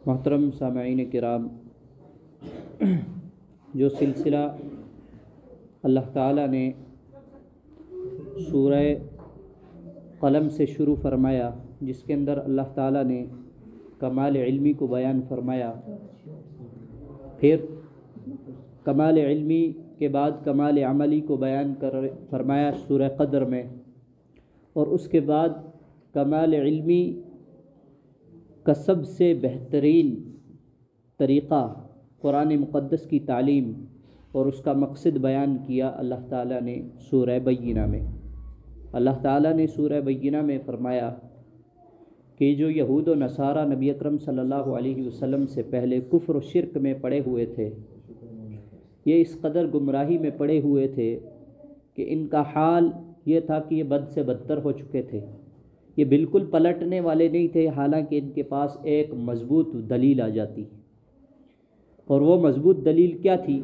محترم سامعین کرام، جو سلسلہ اللہ تعالیٰ نے سورہ قلم سے شروع فرمایا، جس کے اندر اللہ تعالیٰ نے کمال علمی کو بیان فرمایا، پھر کمال علمی کے بعد کمال عملی کو بیان فرمایا سورہ قدر میں، اور اس کے بعد کمال علمی کا سب سے بہترین طریقہ قرآن مقدس کی تعلیم اور اس کا مقصد بیان کیا اللہ تعالیٰ نے سورہ بینہ میں۔ اللہ تعالیٰ نے سورہ بینہ میں فرمایا کہ جو یہود و نصارہ نبی اکرم صلی اللہ علیہ وسلم سے پہلے کفر و شرک میں پڑے ہوئے تھے، یہ اس قدر گمراہی میں پڑے ہوئے تھے کہ ان کا حال یہ تھا کہ یہ بد سے بدتر ہو چکے تھے، یہ بالکل پلٹنے والے نہیں تھے، حالانکہ ان کے پاس ایک مضبوط دلیل آ جاتی، اور وہ مضبوط دلیل کیا تھی؟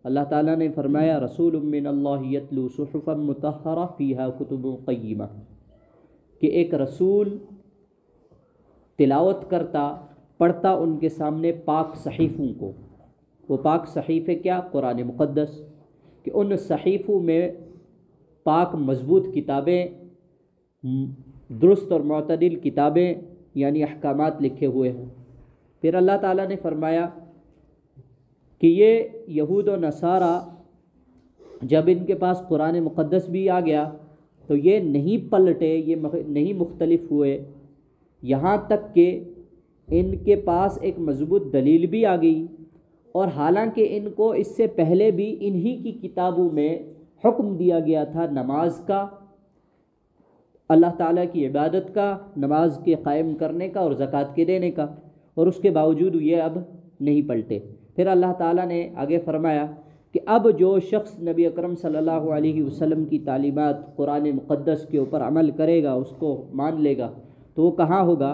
اللہ تعالیٰ نے فرمایا رسول من اللہ یتلو صحفا مطہرہ فیہا کتب قیمہ، کہ ایک رسول تلاوت کرتا، پڑھتا ان کے سامنے پاک صحیفوں کو۔ وہ پاک صحیفے کیا؟ قرآن مقدس، کہ ان صحیفوں میں پاک مضبوط کتابیں، درست اور معتدل کتابیں یعنی احکامات لکھے ہوئے ہیں۔ پھر اللہ تعالیٰ نے فرمایا کہ یہ یہود و نصارہ جب ان کے پاس قرآن مقدس بھی آ گیا تو یہ نہیں پلٹے، یہ نہیں مختلف ہوئے، یہاں تک کہ ان کے پاس ایک مضبوط دلیل بھی آ گئی، اور حالانکہ ان کو اس سے پہلے بھی انہی کی کتابوں میں حکم دیا گیا تھا نماز کا، اللہ تعالیٰ کی عبادت کا، نماز کے قائم کرنے کا اور زکوٰۃ کے دینے کا، اور اس کے باوجود یہ اب نہیں پلٹے۔ پھر اللہ تعالیٰ نے آگے فرمایا کہ اب جو شخص نبی اکرم صلی اللہ علیہ وسلم کی تعلیمات قرآن مقدس کے اوپر عمل کرے گا، اس کو مان لے گا، تو وہ کہاں ہوگا؟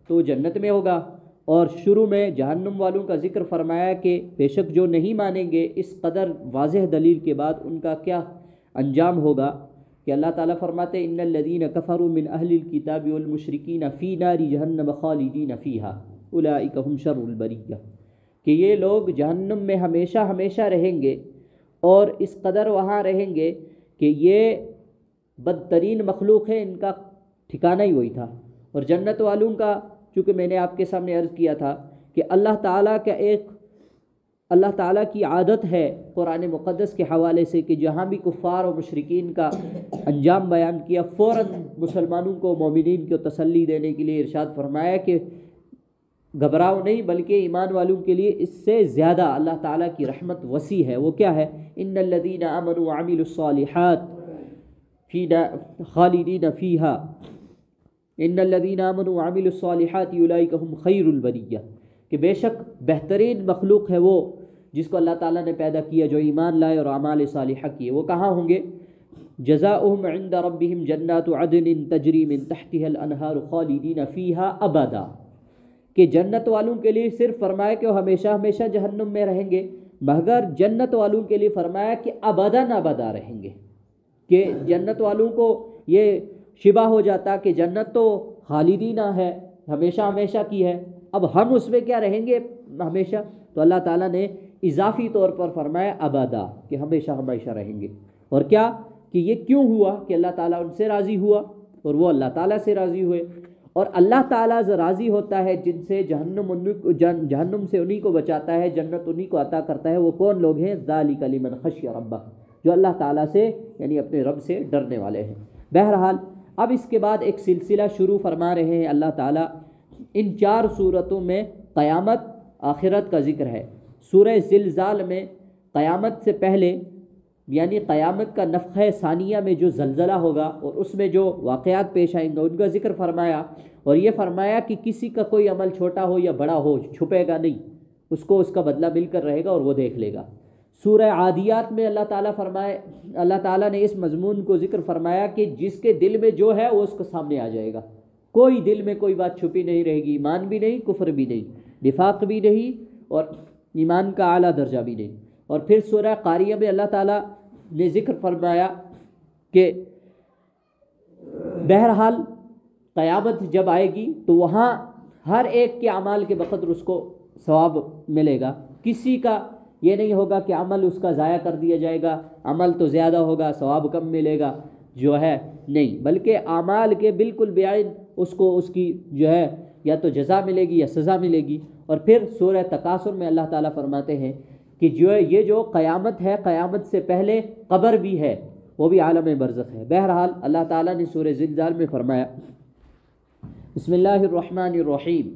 تو وہ جنت میں ہوگا۔ اور شروع میں جہنم والوں کا ذکر فرمایا کہ بے شک جو نہیں مانیں گے اس قدر واضح دلیل کے بعد ان کا کیا انجام ہوگا، کہ اللہ تعالیٰ فرماتے ان الذین کفروا من اہل الکتاب والمشرکین فی نار جہنم خالدین فیہا اولئک هم شر البریہ، کہ یہ لوگ جہنم میں ہمیشہ ہمیشہ رہیں گے، اور اس قدر وہاں رہیں گے کہ یہ بدترین مخلوق ہے، ان کا ٹھکانہ ہی وہی تھا۔ اور جنت والوں کا، چونکہ میں نے آپ کے سامنے عرض کیا تھا کہ اللہ تعالیٰ کی عادت ہے قرآن مقدس کے حوالے سے کہ جہاں بھی کفار و مشرکین کا انجام بیان کیا، فوراً مسلمانوں کو، مومنین کو تسلی دینے کے لیے ارشاد فرمایا کہ گھبراؤ نہیں، بلکہ ایمان والوں کے لیے اس سے زیادہ اللہ تعالیٰ کی رحمت وسیع ہے۔ وہ کیا ہے؟ ان الذین آمنوا وعملوا الصالحات خالدین فیہا، ان الذین آمنوا وعملوا الصالحات اولئک هم خیر البریہ، کہ بے شک بہترین مخلوق ہے وہ جس کو اللہ تعالیٰ نے پیدا کیا، جو ایمان لائے اور اعمال صالحہ کیے۔ وہ کہاں ہوں گے؟ جزاؤہم عند ربہم جنات عدن تجری من تحتها الانہار خالدین فیہا ابدا، کہ جنت والوں کے لیے صرف فرمایا کہ وہ ہمیشہ ہمیشہ جہنم میں رہیں گے، مگر جنت والوں کے لیے فرمایا کہ ابداً ابدا رہیں گے، کہ جنت والوں کو یہ شبہ ہو جاتا کہ جنت تو خالدینہ ہے، ہمیشہ ہمیشہ کی ہے، اب ہم اس میں کیا رہیں گے ہمیشہ؟ تو اللہ تعالیٰ نے اضافی طور پر فرمایا ابدا، کہ ہمیشہ ہمیشہ رہیں گے۔ اور کیا کہ یہ کیوں ہوا؟ کہ اللہ تعالیٰ ان سے راضی ہوا اور وہ اللہ تعالیٰ سے راضی ہوئے، اور اللہ تعالیٰ راضی ہوتا ہے جن سے جہنم سے انہی کو بچاتا ہے، جنت انہی کو عطا کرتا ہے۔ وہ کون لوگ ہیں؟ ذالک لمن خشی ربہ، جو اللہ تعالیٰ سے یعنی اپنے رب سے ڈرنے والے ہیں۔ بہرحال اب اس کے بعد ایک سلسلہ شروع فرما رہے ہیں اللہ تعالیٰ۔ ان 4 صورتوں میں قیامت، آخرت کا ذکر ہے۔ سورہ زلزال میں قیامت سے پہلے یعنی قیامت کا نفخہ ثانیہ میں جو زلزلہ ہوگا اور اس میں جو واقعات پیش آئیں گے ان کا ذکر فرمایا، اور یہ فرمایا کہ کسی کا کوئی عمل چھوٹا ہو یا بڑا ہو چھپے گا نہیں، اس کو اس کا بدلہ مل کر رہے گا اور وہ دیکھ لے گا۔ سورہ عادیات میں اللہ تعالیٰ نے اس مضمون کو ذکر فرمایا کہ جس کے دل میں جو ہے وہ اس کو سامنے آ جائے گا، کوئی دل میں کوئی بات چھپی نہیں رہے گی، ایمان بھی نہیں، کفر بھی نہیں، نفاق بھی نہیں، اور ایمان کا اعلیٰ درجہ بھی نہیں۔ اور پھر سورہ قاریہ میں اللہ تعالیٰ نے ذکر فرمایا کہ بہرحال قیامت جب آئے گی تو وہاں ہر ایک کے اعمال کے بقدر اس کو ثواب ملے گا. کسی کا یہ نہیں ہوگا کہ عمل اس کا ضائع کر دیا جائے گا، عمل تو زیادہ ہوگا ثواب کم ملے گا، جو ہے نہیں، بلکہ اعمال کے بالکل بعین اس کو اس کی جو ہے یا تو جزا ملے گی یا سزا ملے گی. اور پھر سورہ تکاثر میں اللہ تعالیٰ فرماتے ہیں کہ جو یہ جو قیامت ہے، قیامت سے پہلے قبر بھی ہے، وہ بھی عالم برزخ ہے. بہرحال اللہ تعالیٰ نے سورہ زلزال میں فرمایا بسم اللہ الرحمن الرحیم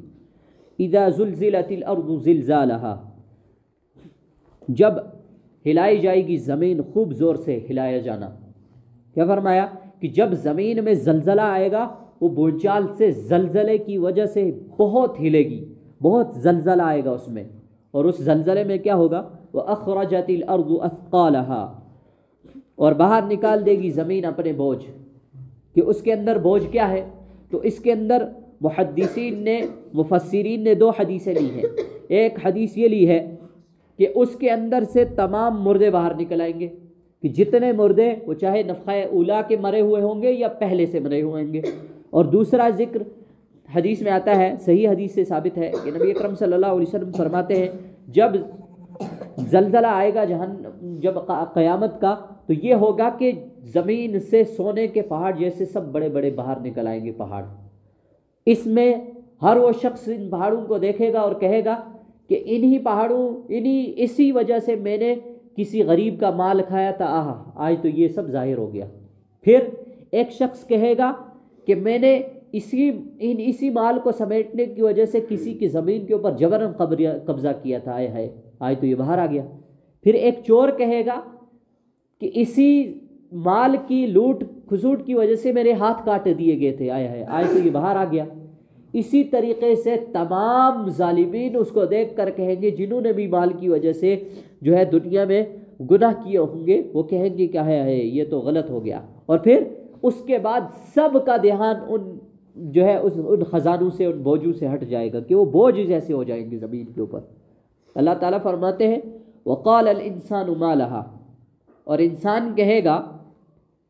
اذا زلزلت الارض زلزالها، جب ہلائی جائے گی زمین، خوب زور سے ہلایا جانا. کیا فرمایا کہ جب زمین میں زلزلہ آئے گا، وہ بھونچال سے زلزلے کی وجہ سے بہت ہلے گی، بہت زلزلہ آئے گا اس میں، اور اس زلزلے میں کیا ہوگا، وَأَخْرَجَتِ الْأَرْضُ أَثْقَالَهَا، اور باہر نکال دے گی زمین اپنے بوجھ. کہ اس کے اندر بوجھ کیا ہے، تو اس کے اندر محدثین نے، مفسرین نے 2 حدیثیں لی ہیں. ایک حدیث یہ لی ہے کہ اس کے اندر سے تمام مردے باہر نکل آئیں گے، کہ جتنے مردے وہ چاہے نفخہ اولا کے مرے ہوئے ہوں گے یا پہلے سے مرے ہوئے ہوں گے. اور دوسرا ذکر حدیث میں آتا ہے، صحیح حدیث سے ثابت ہے کہ نبی اکرم صلی اللہ علیہ وسلم فرماتے ہیں جب زلزلہ آئے گا جب قیامت کا، تو یہ ہوگا کہ زمین سے سونے کے پہاڑ جیسے سب بڑے بڑے باہر نکل آئیں گے پہاڑ. اس میں ہر وہ شخص ان پہاڑوں کو دیکھے گا اور کہے گا کہ انہی پہاڑوں، اسی وجہ سے میں نے کسی غریب کا مال کھایا تھا، آج تو یہ سب ظاہر ہو گیا. پھر ایک شخص کہے گا کہ میں نے اسی مال کو سمیٹنے کی وجہ سے کسی کی زمین کے اوپر جبراً قبضہ کیا تھا، آج تو یہ باہر آ گیا. پھر ایک چور کہے گا کہ اسی مال کی لوٹ کھسوٹ کی وجہ سے میرے ہاتھ کاٹ دیے گئے تھے، آج تو یہ باہر آ گیا. اسی طریقے سے تمام ظالمین اس کو دیکھ کر کہیں گے، جنہوں نے بھی مال کی وجہ سے جو ہے دنیا میں گناہ کیے ہوں گے، وہ کہیں گے کیا ہے یہ تو غلط ہو گیا. اور پھر اس کے بعد سب کا دھیان ان خزانوں سے، ان بوجھوں سے ہٹ جائے گا کہ وہ بوجھ جیسے ہو جائیں گے زمین کے اوپر. اللہ تعالیٰ فرماتے ہیں وقال الانسان ما لها، اور انسان کہے گا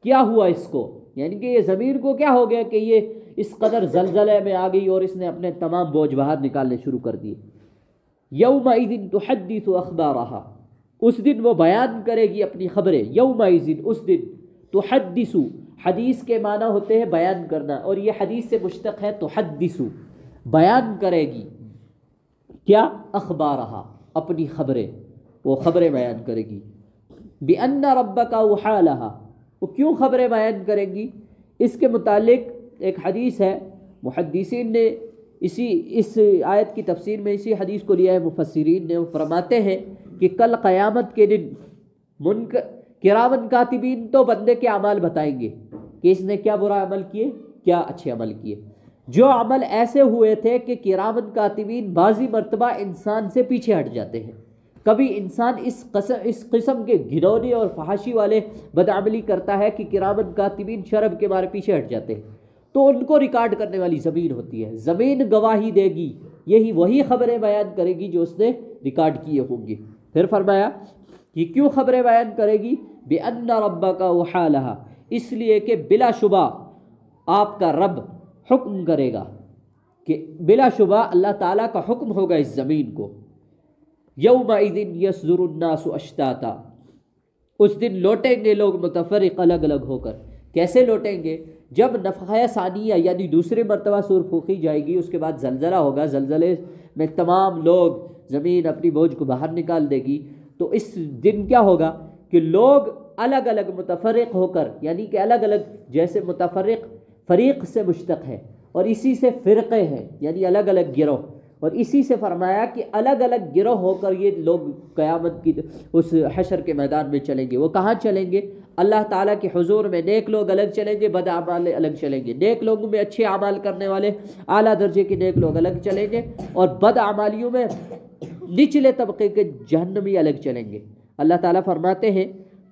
کیا ہوا اس کو، یعنی کہ یہ زمین کو کیا ہو گیا کہ یہ اس قدر زلزلے میں آ گئی اور اس نے اپنے تمام بوجھ باہر نکالنے شروع کر دیے. یومئذ تحدث اخبارها، اس دن وہ بیان کرے گی اپنی خبریں. یومئذ، اس دن، تحدث، حدیث کے معنی ہوتے ہیں بیان کرنا، اور یہ حدیث سے مشتق ہے تحدث، بیان کرے گی. کیا؟ اخبارها، اپنی خبریں، وہ خبریں بیان کرے گی. بأن ربک اوحی لها، وہ کیوں خبریں بیان کریں گی؟ اس کے متعلق ایک حدیث ہے، محدثین نے اس آیت کی تفسیر میں اسی حدیث کو لیا ہے. مفسرین نے وہ فرماتے ہیں کہ کل قیامت کے دن کرامن کاتبین تو بندے کے اعمال بتائیں گے کہ اس نے کیا برا عمل کیے، کیا اچھے عمل کیے. جو عمل ایسے ہوئے تھے کہ کرامن کاتبین بعضی مرتبہ انسان سے پیچھے ہٹ جاتے ہیں. کبھی انسان اس قسم کے گھنونے اور فحاشی والے بدعملی کرتا ہے کہ کرامن کاتبین شرم کے مارے پیچھے ہٹ جاتے ہیں، تو ان کو ریکارڈ کرنے والی زمین ہوتی ہے. زمین گواہی دے گی، وہی خبریں بیان کرے گی جو اس نے ریکارڈ کیے ہوں گی. پھر فرمایا کہ کیوں خبریں بیان کرے گی؟ بِأَنَّ رَبَّكَ أَوْحَىٰ لَهَا، اس لیے کہ بلا شبہ آپ کا رب حکم کرے گا، کہ بلا شبہ اللہ تعالیٰ کا حکم ہوگا اس زمین کو. یومئذ یصدر الناس اشتاتا، اس دن لوٹیں گے لوگ متفرق، الگ الگ ہو کر. کیسے لوٹیں گے؟ جب نفخہ ثانیہ یعنی دوسری مرتبہ سور پھونکی جائے گی، اس کے بعد زلزلہ ہوگا، زلزلے میں تمام لوگ، زمین اپنی بوجھ کو باہر نکال دے گی. تو اس دن کیا ہوگا کہ لوگ الگ الگ متفرق ہو کر، یعنی کہ الگ الگ، جیسے متفرق فریق سے مشتق ہے اور اسی سے فرقے ہیں یعنی الگ الگ گروہ، اور اسی سے فرمایا کہ الگ الگ گروہ ہو کر یہ لوگ قیامت کی اس حشر کے میدان میں چلیں گے. وہ کہاں چلیں گے؟ اللہ تعالیٰ کے حضور میں. نیک لوگ الگ چلیں گے، بد اعمال الگ چلیں گے. نیک لوگوں میں اچھے اعمال کرنے والے اعلیٰ درجے کے نیک لوگ الگ چلیں گے، اور بد اعمالیوں میں نچلے طبقے کے جہنمی الگ چلیں گے. اللہ تعالیٰ فرماتے ہیں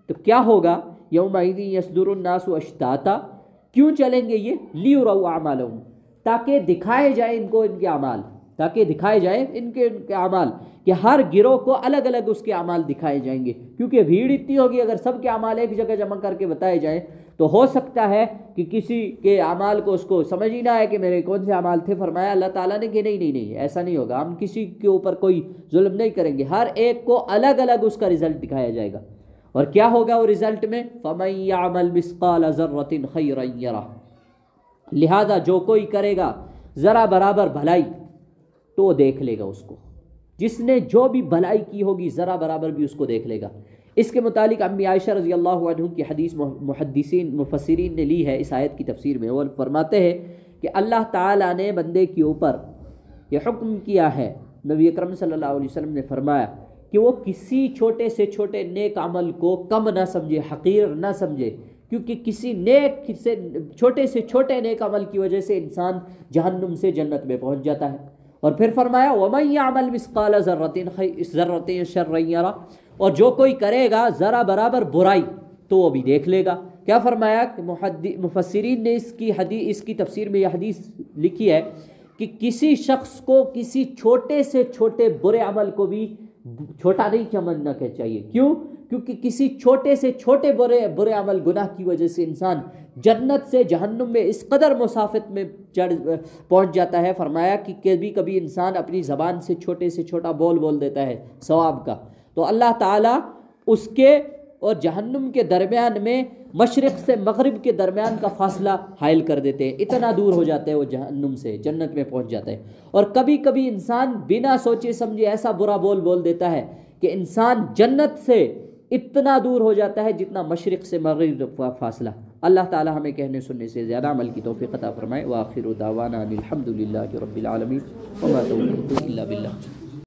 تو کیا ہوگا؟ یومئذ یصدر الناس اشتاتا، کیوں چلیں گے یہ؟ لیروا اعمالهم، تاکہ دکھائے جائیں ان کو ان کے اعمال، تاکہ دکھائے جائیں ان کے اعمال، کہ ہر گروہ کو الگ الگ اس کے اعمال دکھائے جائیں گے. کیونکہ بھیڑ اتنی ہوگی، اگر سب کے اعمال ایک جگہ جمع کر کے بتائے جائیں تو ہو سکتا ہے کہ کسی کے اعمال کو اس کو سمجھ ہی نہ آئے کہ میرے کون سے اعمال تھے، فرمایا اللہ تعالیٰ نے کہ نہیں ایسا نہیں ہوگا، ہم کسی کے اوپر کوئی ظلم نہیں کریں گے، ہر ایک کو الگ الگ اس کا رزلٹ دکھایا جائے گا۔ اور کیا ہوگا وہ رزلٹ میں؟ فَمَن يَعْمَلْ مِثْقَالَ ذَرَّةٍ خَيْرًا يَرَهُ، لہذا جو کوئی کرے گا ذرا برابر بھلائی تو وہ دیکھ لے گا اس کو، جس نے جو بھی بھلائی کی ہوگی ذرا برابر بھی اس کو دیکھ لے گا۔ اس کے متعلق امی عائشہ رضی اللہ عنہ کی حدیث محدثین مفسرین نے لی ہے اس آیت کی تفسیر میں، وہ فرماتے ہیں کہ اللہ تعالیٰ نے بندے کے اوپر یہ حکم کیا ہے، نبی اکرم صلی اللہ علیہ وسلم نے فرمایا کہ وہ کسی چھوٹے سے چھوٹے نیک عمل کو کم نہ سمجھے، حقیر نہ سمجھے، کیونکہ کسی نیک سے چھوٹے سے چھوٹے نیک عمل کی وجہ سے انسان جہنم سے جنت میں پہنچ جاتا ہے۔ اور پھر فرمایا وَمَن يَعْمَلْ مِثْقَالَ ذَرَّةٍ شَرًّا يَرَهُ، اور جو کوئی کرے گا ذرا برابر برائی تو وہ بھی دیکھ لے گا۔ کیا فرمایا کہ مفسرین نے اس کی تفسیر میں یہ حدیث لکھی ہے کہ کسی شخص کو کسی چھوٹے سے چھوٹے برے عمل کو بھی چھوٹا نہیں سمجھنا چاہیے۔ کیوں؟ کیونکہ کسی چھوٹے سے چھوٹے برے عمل گناہ کی وجہ سے انسان جنت سے جہنم میں اس قدر مسافت میں پہنچ جاتا ہے۔ فرمایا کہ کبھی انسان اپنی زبان سے چھوٹے سے چھوٹا بول دیتا ہے ثواب کا، تو اللہ تعالیٰ اس کے اور جہنم کے درمیان میں مشرق سے مغرب کے درمیان کا فاصلہ حائل کر دیتے ہیں، اتنا دور ہو جاتا ہے وہ جہنم سے، جنت میں پہنچ جاتا ہے۔ اور کبھی کبھی انسان بنا سوچے سمجھے ایسا برا بول دیتا ہے کہ انسان جنت سے اتنا دور ہو جاتا ہے جتنا مشرق سے مغرب کا فاصلہ۔ اللہ تعالی ہمیں کہنے سننے سے زیادہ عمل کی توفیق عطا فرمائے۔ وآخر دعوانا الحمد للہ رب العالمین وما توفیقی الا باللہ۔